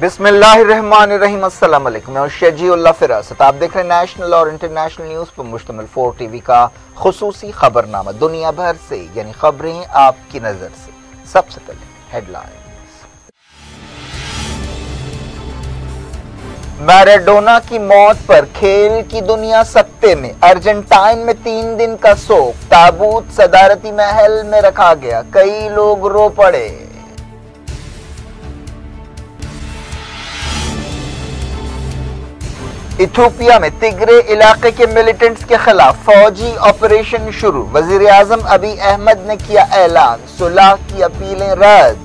بسم اللہ الرحمن الرحیم، السلام علیکم، میں شجیع اللہ فراست، آپ دیکھ رہے ہیں نیشنل اور انٹرنیشنل نیوز پر مشتمل 4 ٹی وی کا خصوصی خبرنامہ دنیا بھر سے، یعنی خبریں آپ کی نظر سے۔ سب سے پہلے ہیڈ لائنز۔ میراڈونا کی موت پر کھیل کی دنیا سکتے میں، ارجنٹائن میں 3 دن کا سوگ، تابوت صدارتی محل میں رکھا گیا، کئی لوگ رو پڑے۔ ایتھوپیا میں تگرے علاقے کے ملیٹنٹس کے خلاف فوجی آپریشن شروع، وزیر اعظم ابی احمد نے کیا اعلان، صلح کی اپیلیں رد۔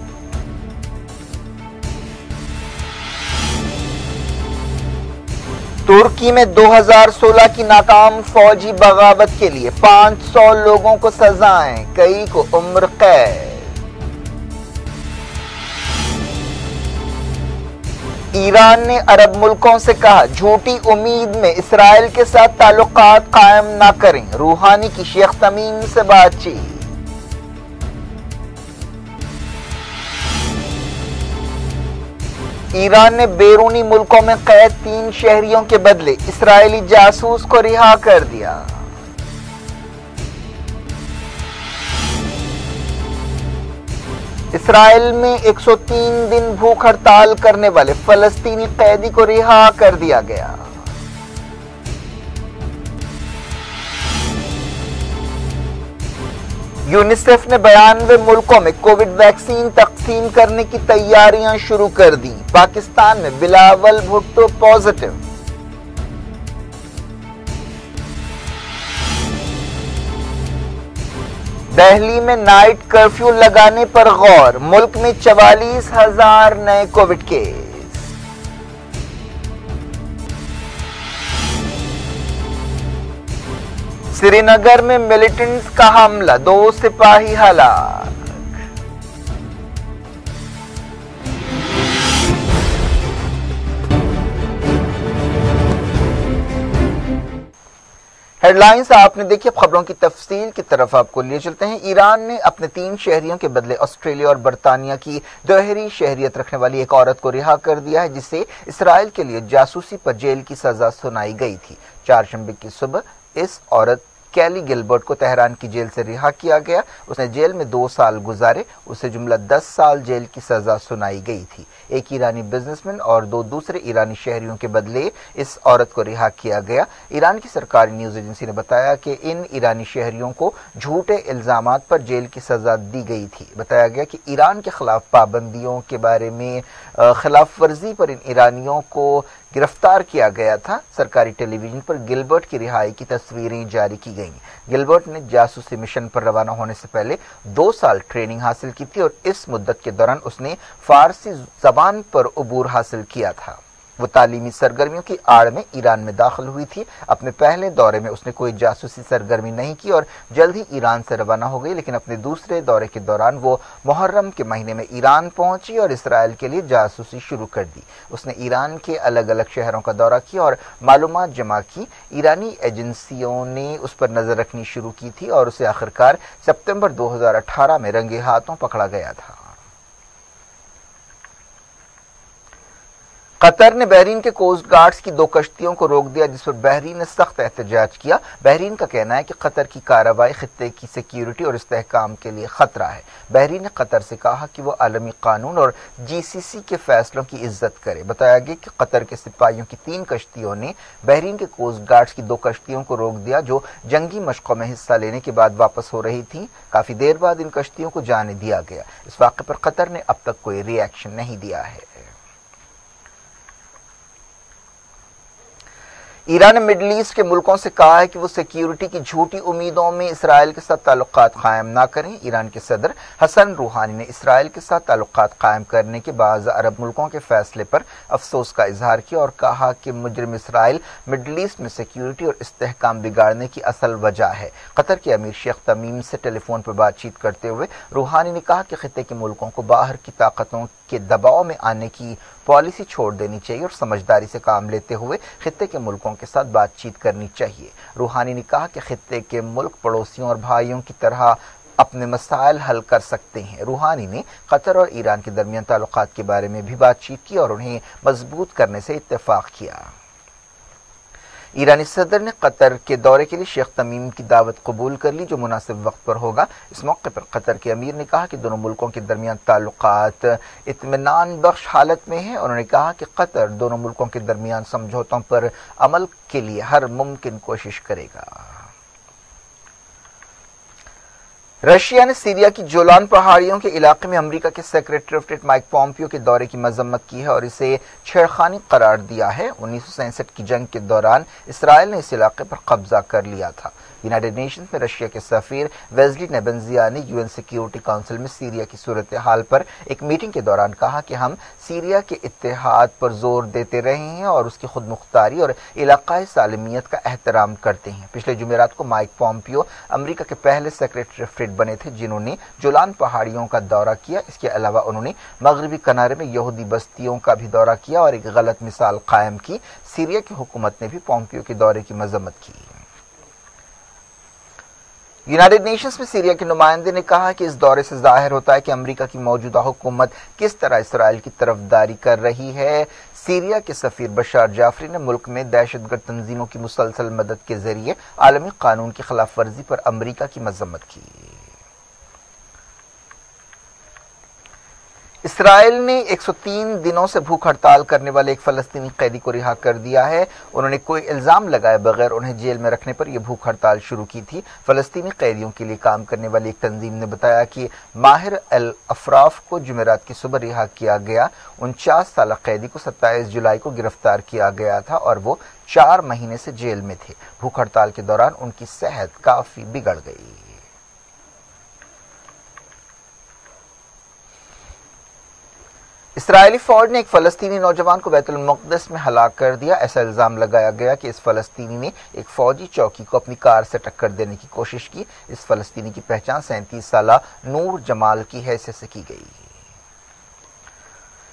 ترکی میں 2016 کی ناکام فوجی بغاوت کے لیے 500 لوگوں کو سزائیں، کئی کو عمر قید۔ ایران نے عرب ملکوں سے کہا جھوٹی امید میں اسرائیل کے ساتھ تعلقات قائم نہ کریں، روحانی کی شیخ تمیم سے بات چیت۔ ایران نے بیرونی ملکوں میں قید 3 شہریوں کے بدلے اسرائیلی جاسوس کو رہا کر دیا۔ اسرائیل میں 103 دن بھوک ہڑتال کرنے والے فلسطینی قیدی کو رہا کر دیا گیا۔ یونیسیف نے 92 ملکوں میں کووڈ ویکسین تقسیم کرنے کی تیاریاں شروع کر دیں، پاکستان میں بلاول بھٹو پازیٹو۔ دہلی میں نائٹ کرفیو لگانے پر غور، ملک میں 44,000 نئے کووڈ کیس۔ سری نگر میں ملیٹنٹس کا حملہ، 2 سپاہی ہلاک۔ ہیڈ لائنز آپ نے دیکھی، اب خبروں کی تفصیل کی طرف آپ کو لیے چلتے ہیں۔ ایران نے اپنے 3 شہریوں کے بدلے آسٹریلیا اور برطانیہ کی دوہری شہریت رکھنے والی ایک عورت کو رہا کر دیا ہے، جسے اسرائیل کے لیے جاسوسی پر جیل کی سزا سنائی گئی تھی۔ 4 شنبے کی صبح اس عورت کیلی گلبرٹ کو تہران کی جیل سے رہا کیا گیا۔ اس نے جیل میں 2 سال گزارے، اسے جملہ 10 سال جیل کی سزا سنائی گئی تھی۔ ایک ایرانی بزنس مین اور 2 دوسرے ایرانی شہریوں کے بدلے اس عورت کو رہا کیا گیا۔ ایران کی سرکاری نیوز ایجنسی نے بتایا کہ ان ایرانی شہریوں کو جھوٹے الزامات پر جیل کی سزا دی گئی تھی۔ بتایا گیا کہ ایران کے خلاف پابندیوں کے بارے میں خلاف ورزی پر ان ایرانیوں کو گرفتار کیا گیا تھا۔ سرکاری ٹیلی ویژن پر گلبرٹ کی رہائی کی تصویریں جاری کی گئیں۔ گلبرٹ نے جاسوسی مشن پر روانہ ہونے سے پہلے 2 سال ٹریننگ حاصل کی تھی اور اس مدت کے دوران اس نے فارسی زبان پر عبور حاصل کیا تھا۔ وہ تعلیمی سرگرمیوں کی آڑ میں ایران میں داخل ہوئی تھی۔ اپنے پہلے دورے میں اس نے کوئی جاسوسی سرگرمی نہیں کی اور جلد ہی ایران سے روانہ ہو گئی، لیکن اپنے دوسرے دورے کے دوران وہ محرم کے مہینے میں ایران پہنچی اور اسرائیل کے لیے جاسوسی شروع کر دی۔ اس نے ایران کے الگ الگ شہروں کا دورہ کیا اور معلومات جمع کی۔ ایرانی ایجنسیوں نے اس پر نظر رکھنی شروع کی تھی اور اسے آخرکار ستمبر 2018 میں رنگے ہاتھوں پکڑا گیا تھا۔ قطر نے بحرین کے کوسٹ گارڈز کی 2 کشتیوں کو روک دیا، جس پر بحرین نے سخت احتجاج کیا۔ بحرین کا کہنا ہے کہ قطر کی کارروائی خطے کی سیکیورٹی اور استحکام کے لیے خطرہ ہے۔ بحرین نے قطر سے کہا کہ وہ عالمی قانون اور GCC کے فیصلوں کی عزت کرے۔ بتایا گیا کہ قطر کے سپاہیوں کی 3 کشتیوں نے بحرین کے کوسٹ گارڈز کی 2 کشتیوں کو روک دیا، جو جنگی مشقوں میں حصہ لینے کے بعد واپس ہو رہی تھیں۔ کافی دیر بعد ان کشتیوں کو جانے دیا گیا۔ اس واقعے پر قطر نے اب تک کوئی ری ایکشن نہیں دیا ہے۔ ایران نے مڈل ایسٹ کے ملکوں سے کہا ہے کہ وہ سیکیورٹی کی جھوٹی امیدوں میں اسرائیل کے ساتھ تعلقات قائم نہ کریں۔ ایران کے صدر حسن روحانی نے اسرائیل کے ساتھ تعلقات قائم کرنے کے بعض عرب ملکوں کے فیصلے پر افسوس کا اظہار کیا اور کہا کہ مجرم اسرائیل مڈل ایسٹ میں سیکیورٹی اور استحکام بگاڑنے کی اصل وجہ ہے۔ قطر کے امیر شیخ تمیم سے ٹیلی فون پر بات چیت کرتے ہوئے روحانی نے کہا کہ خطے کے ملکوں کو باہر کی طاقتوں کے دباؤ میں آنے کی پالیسی چھوڑ دینی چاہیے اور سمجھداری سے کام لیتے ہوئے خطے کے ملکوں کے ساتھ بات چیت کرنی چاہیے۔ روحانی نے کہا کہ خطے کے ملک پڑوسیوں اور بھائیوں کی طرح اپنے مسائل حل کر سکتے ہیں۔ روحانی نے قطر اور ایران کے درمیان تعلقات کے بارے میں بھی بات چیت کی اور انہیں مضبوط کرنے سے اتفاق کیا۔ ایرانی صدر نے قطر کے دورے کے لیے شیخ تمیم کی دعوت قبول کر لی، جو مناسب وقت پر ہوگا۔ اس موقع پر قطر کے امیر نے کہا کہ دونوں ملکوں کے درمیان تعلقات اطمینان بخش حالت میں ہیں۔ انہوں نے کہا کہ قطر دونوں ملکوں کے درمیان سمجھوتوں پر عمل کے لیے ہر ممکن کوشش کرے گا۔ رشیا نے سیریا کی جولان پہاڑیوں کے علاقے میں امریکہ کے secretary of state mic Pompeo کے دورے کی مذمت کی ہے اور اسے چھیڑخانی قرار دیا ہے۔ 1967 کی جنگ کے دوران اسرائیل نے اس علاقے پر قبضہ کر لیا تھا۔ یونائیٹڈ نیشنز میں رشیا کے سفیر ویزلی نیبنزیا نے UN سیکیورٹی کونسل میں سیریا کی صورتحال پر ایک میٹنگ کے دوران کہا کہ ہم سیریا کے اتحاد پر زور دیتے رہے ہیں اور اس کی خود مختاری اور علاقائی سالمیت کا احترام کرتے ہیں۔ پچھلے جمعرات کو مائک پومپیو امریکہ کے پہلے سیکریٹری آف اسٹیٹ بنے تھے جنہوں نے جولان پہاڑیوں کا دورہ کیا۔ اس کے علاوہ انہوں نے مغربی کنارے میں یہودی بستیوں کا بھی دورہ کیا اور ایک غلط مثال قائم کی۔ سیریا کی حکومت نے بھی پومپیو کے دورے کی مذمت کی۔ یونائیٹڈ نیشنز میں سیریا کے نمائندے نے کہا کہ اس دورے سے ظاہر ہوتا ہے کہ امریکہ کی موجودہ حکومت کس طرح اسرائیل کی طرفداری کر رہی ہے۔ سیریا کے سفیر بشار جعفری نے ملک میں دہشت گرد تنظیموں کی مسلسل مدد کے ذریعے عالمی قانون کی خلاف ورزی پر امریکہ کی مذمت کی۔ اسرائیل نے 103 دنوں سے بھوک ہڑتال کرنے والے ایک فلسطینی قیدی کو رہا کر دیا ہے۔ انہوں نے کوئی الزام لگائے بغیر انہیں جیل میں رکھنے پر یہ بھوک ہڑتال شروع کی تھی۔ فلسطینی قیدیوں کے لیے کام کرنے والی ایک تنظیم نے بتایا کہ ماہر الافراف کو جمعرات کی صبح رہا کیا گیا۔ 49 سالہ قیدی کو 27 جولائی کو گرفتار کیا گیا تھا اور وہ 4 مہینے سے جیل میں تھے۔ بھوک ہڑتال کے دوران ان کی صحت کافی بگڑ گئی۔ اسرائیلی فوج نے ایک فلسطینی نوجوان کو بیت المقدس میں ہلاک کر دیا۔ ایسا الزام لگایا گیا کہ اس فلسطینی نے ایک فوجی چوکی کو اپنی کار سے ٹکر دینے کی کوشش کی۔ اس فلسطینی کی پہچان 37 سالہ نور جمال کی حیثیت سے کی گئی۔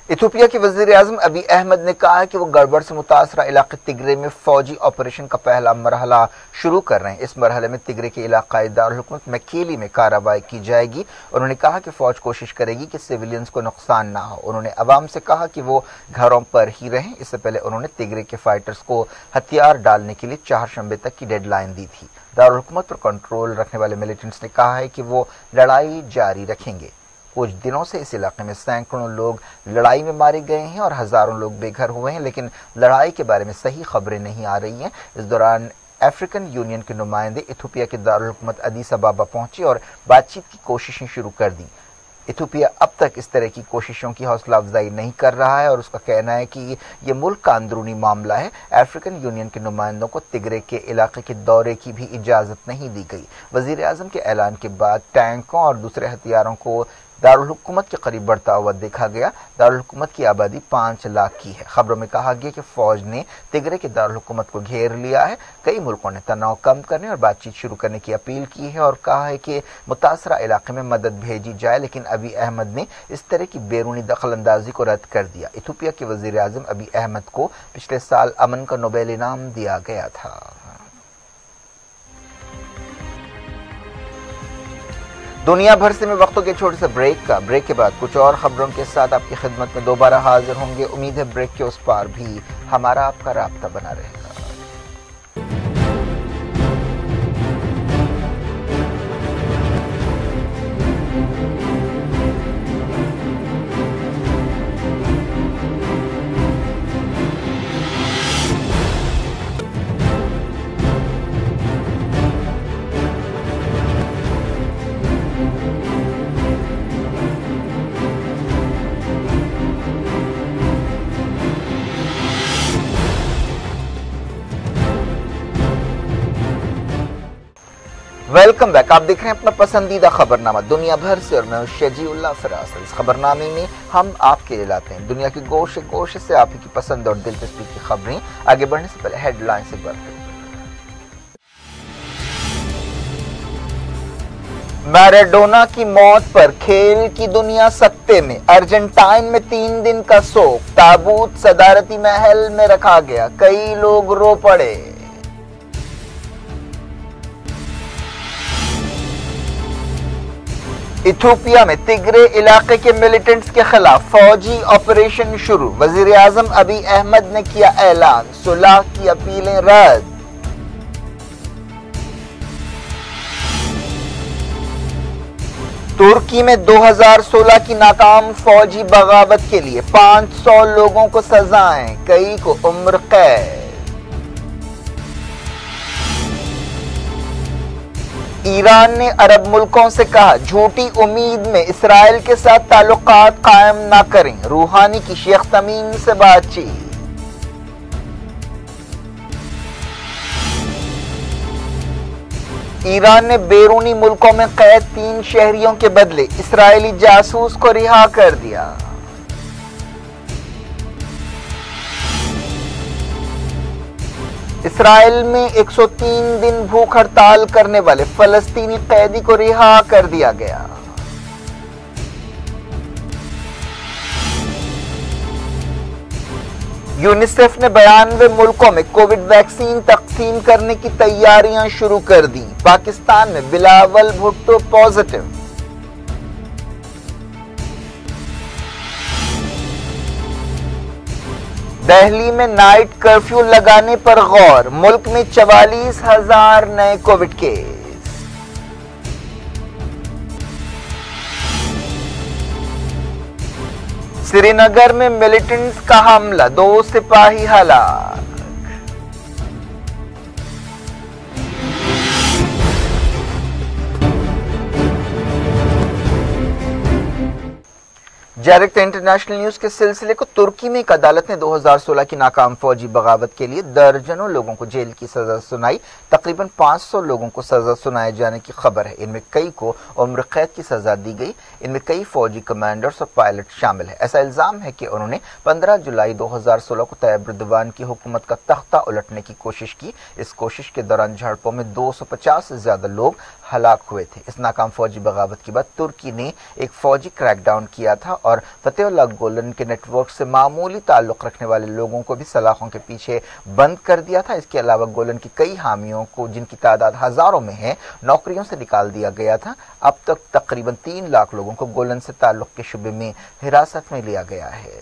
ایتھوپیا کے وزیر اعظم ابی احمد نے کہا ہے کہ وہ گڑبڑ سے متاثرہ علاقے تگرے میں فوجی آپریشن کا پہلا مرحلہ شروع کر رہے ہیں۔ اس مرحلے میں تگرے کے علاقائی دارالحکومت میکیلی میں کارروائی کی جائے گی۔ انہوں نے کہا کہ فوج کوشش کرے گی کہ سیویلینز کو نقصان نہ ہو۔ انہوں نے عوام سے کہا کہ وہ گھروں پر ہی رہیں۔ اس سے پہلے انہوں نے تگرے کے فائٹرز کو ہتھیار ڈالنے کے لیے چہارشنبے تک کی ڈیڈ لائن دی تھی۔ دارالحکومت پر کنٹرول رکھنے والے ملیٹنٹس نے کہا ہے کہ وہ لڑائی جاری رکھیں گے۔ کچھ دنوں سے اس علاقے میں سینکڑوں لوگ لڑائی میں مارے گئے ہیں اور ہزاروں لوگ بے گھر ہوئے ہیں، لیکن لڑائی کے بارے میں صحیح خبریں نہیں آ رہی ہیں۔ اس دوران افریقن یونین کے نمائندے ایتھوپیا کے دارالحکومت ادیس ابابا پہنچے اور بات چیت کی کوششیں شروع کر دیں۔ ایتھوپیا اب تک اس طرح کی کوششوں کی حوصلہ افزائی نہیں کر رہا ہے اور اس کا کہنا ہے کہ یہ ملک کا اندرونی معاملہ ہے۔ افریقن یونین کے نمائندوں کو تگرے کے علاقے کے دورے کی بھی اجازت نہیں دی گئی۔ وزیر اعظم کے اعلان کے بعد ٹینکوں اور دوسرے ہتھیاروں کو دارالحکومت کے قریب بڑھتا ہوا دیکھا گیا۔ دارالحکومت کی آبادی 5 لاکھ کی ہے۔ خبروں میں کہا گیا کہ فوج نے تگرے کے دارالحکومت کو گھیر لیا ہے۔ کئی ملکوں نے تناؤ کم کرنے اور بات چیت شروع کرنے کی اپیل کی ہے اور کہا ہے کہ متاثرہ علاقے میں مدد بھیجی جائے، لیکن ابی احمد نے اس طرح کی بیرونی دخل اندازی کو رد کر دیا۔ ایتھوپیا کے وزیر اعظم ابی احمد کو پچھلے سال امن کا نوبل انعام دیا گیا تھا۔ دنیا بھر سے میں وقتوں کے چھوٹے سے بریک کے بعد کچھ اور خبروں کے ساتھ آپ کی خدمت میں دوبارہ حاضر ہوں گے۔ امید ہے بریک کے اس پار بھی ہمارا آپ کا رابطہ بنا رہے گا۔ Welcome back. آپ دیکھ رہے ہیں اپنا پسندیدہ خبرنامہ دنیا بھر سے اور میں ہوں شجیع اللہ فراز۔ اس خبرنامے میں ہم آپ کے لیے لاتے ہیں دنیا کی گوشے سے آپ کی پسند اور دلچسپی کی خبریں۔ آگے بڑھنے سے پہلے ہیڈ لائن سے بات کریں۔ میراڈونا کی موت پر کھیل کی دنیا سکتے میں۔ ارجنٹائن میں 3 دن کا سوگ، تابوت صدارتی محل میں رکھا گیا، کئی لوگ رو پڑے۔ ایتھوپیا میں تگرے علاقے کے ملیٹنٹس کے خلاف فوجی آپریشن شروع، وزیر اعظم ابی احمد نے کیا اعلان، صلح کی اپیلیں رد۔ ترکی میں 2016 کی ناکام فوجی بغاوت کے لیے 500 لوگوں کو سزائیں، کئی کو عمر قید۔ ایران نے عرب ملکوں سے کہا جھوٹی امید میں اسرائیل کے ساتھ تعلقات قائم نہ کریں، روحانی کی شیخ تمیم سے بات چیت۔ ایران نے بیرونی ملکوں میں قید 3 شہریوں کے بدلے اسرائیلی جاسوس کو رہا کر دیا۔ اسرائیل میں 103 دن بھوک ہڑتال کرنے والے فلسطینی قیدی کو رہا کر دیا گیا۔ یونیسیف نے 92 ملکوں میں کووڈ ویکسین تقسیم کرنے کی تیاریاں شروع کر دیں، پاکستان میں بلاول بھٹو پازیٹو۔ دہلی میں نائٹ کرفیو لگانے پر غور، ملک میں 44,000 نئے کووڈ کیس۔ سری نگر میں ملیٹنٹس کا حملہ، 2 سپاہی ہلاک۔ ڈائریکٹ انٹرنیشنل نیوز کے سلسلے کو ترکی میں ایک عدالت نے 2016 کی ناکام فوجی بغاوت کے لیے درجنوں لوگوں کو جیل کی سزا سنائی، تقریباً 500 لوگوں کو سزا سنائے جانے کی خبر ہے۔ ان میں کئی کو عمر قید کی سزا دی گئی، ان میں کئی فوجی کمانڈرز اور پائلٹ شامل ہیں۔ ایسا الزام ہے کہ انہوں نے 15 جولائی 2016 کو طیب اردوان کی حکومت کا تختہ الٹنے کی کوشش کی۔ اس کوشش کے دوران جھڑپوں میں 250 سے زیادہ لوگ ہلاک ہوئے تھے۔ اس ناکام فوجی بغاوت کے بعد ترکی نے ایک فوجی کریک ڈاؤن کیا تھا اور فتح اللہ گولن کے نیٹ ورک سے معمولی تعلق رکھنے والے لوگوں کو بھی سلاخوں کے پیچھے بند کر دیا تھا۔ اس کے علاوہ گولن کی کئی حامیوں کو، جن کی تعداد ہزاروں میں ہے، نوکریوں سے نکال دیا گیا تھا۔ اب تک تقریباً 3 لاکھ لوگوں کو گولن سے تعلق کے شبے میں حراست میں لیا گیا ہے۔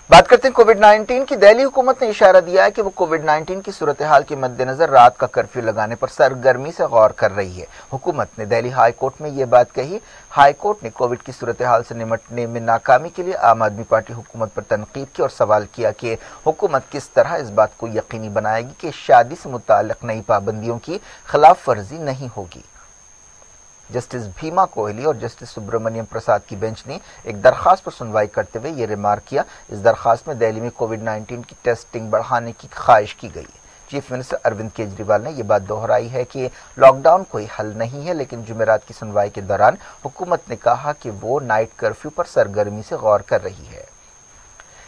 بات کرتے ہیں کووڈ 19 کی۔ دہلی حکومت نے اشارہ دیا ہے کہ وہ کووڈ 19 کی صورتحال کے مد نظر رات کا کرفیو لگانے پر سرگرمی سے غور کر رہی ہے۔ حکومت نے دہلی ہائی کورٹ میں یہ بات کہی۔ ہائی کورٹ نے کووڈ کی صورتحال سے نمٹنے میں ناکامی کے لیے عام آدمی پارٹی حکومت پر تنقید کی اور سوال کیا کہ حکومت کس طرح اس بات کو یقینی بنائے گی کہ شادی سے متعلق نئی پابندیوں کی خلاف ورزی نہیں ہوگی۔ جسٹس بھیما کوہلی اور جسٹس سبرامنیم پرساد کی بینچ نے ایک درخواست پر سنوائی کرتے ہوئے یہ ریمارک کیا۔ اس درخواست میں دہلی میں کووڈ 19 کی ٹیسٹنگ بڑھانے کی خواہش کی گئی۔ چیف منسٹر اروند کیجریوال نے یہ بات دہرائی ہے کہ لاک ڈاؤن کوئی حل نہیں ہے، لیکن جمعرات کی سنوائی کے دوران حکومت نے کہا کہ وہ نائٹ کرفیو پر سرگرمی سے غور کر رہی ہے۔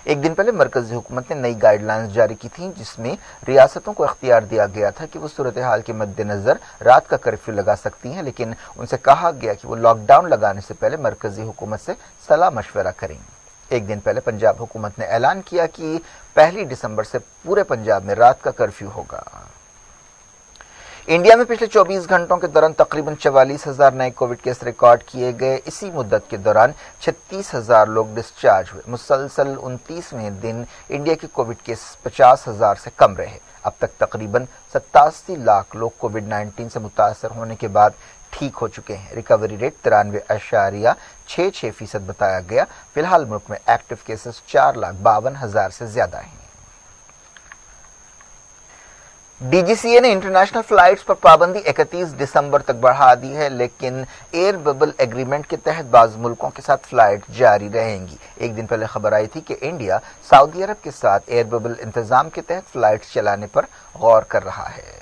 ایک دن پہلے مرکزی حکومت نے نئی گائیڈ لائنز جاری کی تھیں، جس میں ریاستوں کو اختیار دیا گیا تھا کہ وہ صورتحال کے مد نظر رات کا کرفیو لگا سکتی ہیں، لیکن ان سے کہا گیا کہ وہ لاک ڈاؤن لگانے سے پہلے مرکزی حکومت سے صلاح مشورہ کریں۔ ایک دن پہلے پنجاب حکومت نے اعلان کیا کہ 1 دسمبر سے پورے پنجاب میں رات کا کرفیو ہوگا۔ انڈیا میں پچھلے 24 گھنٹوں کے دوران تقریباً 44,000 نئے کووڈ کیس ریکارڈ کیے گئے۔ اسی مدت کے دوران 36,000 لوگ ڈسچارج ہوئے۔ مسلسل 29ویں دن انڈیا کے کووڈ کیس 50,000 سے کم رہے۔ اب تک تقریباً 87 لاکھ لوگ کووڈ 19 سے متاثر ہونے کے بعد ٹھیک ہو چکے ہیں۔ ریکوری ریٹ 93.66% بتایا گیا۔ فی الحال ملک میں ایکٹیو کیسز 4,52,000 سے زیادہ ہیں۔ ڈی جی سی اے نے انٹرنیشنل فلائٹس پر پابندی 31 دسمبر تک بڑھا دی ہے، لیکن ایئر ببل ایگریمنٹ کے تحت بعض ملکوں کے ساتھ فلائٹ جاری رہیں گی۔ ایک دن پہلے خبر آئی تھی کہ انڈیا سعودی عرب کے ساتھ ایئر ببل انتظام کے تحت فلائٹس چلانے پر غور کر رہا ہے۔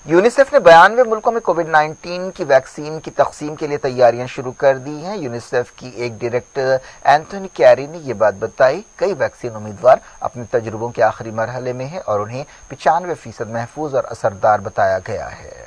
یونیسیف نے 92 ملکوں میں کووڈ 19 کی ویکسین کی تقسیم کے لیے تیاریاں شروع کر دی ہیں۔ یونیسیف کی ایک ڈائریکٹر اینتھونی کیری نے یہ بات بتائی۔ کئی ویکسین امیدوار اپنے تجربوں کے آخری مرحلے میں ہیں اور انہیں 95% محفوظ اور اثردار بتایا گیا ہے۔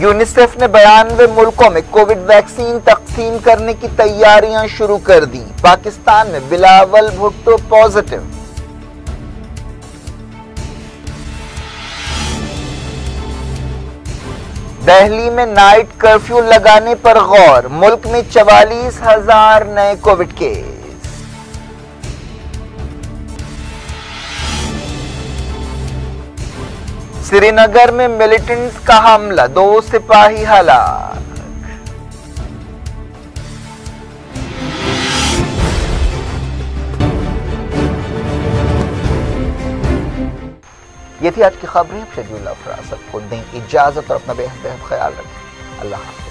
یونیسیف نے 92 ملکوں میں کووڈ ویکسین تقسیم کرنے کی تیاریاں شروع کر دی۔ پاکستان میں بلاول بھٹو پازیٹو۔ دہلی میں نائٹ کرفیو لگانے پر غور، ملک میں 44,000 نئے کووڈ کیس۔ سری نگر میں ملیٹنٹس کا حملہ، 2 سپاہی ہلاک۔ یہ تھی آج کی خبریں۔ شیڈول افراد سب کو دیں اجازت اور اپنا بے حد خیال رکھیں۔ اللہ حافظ۔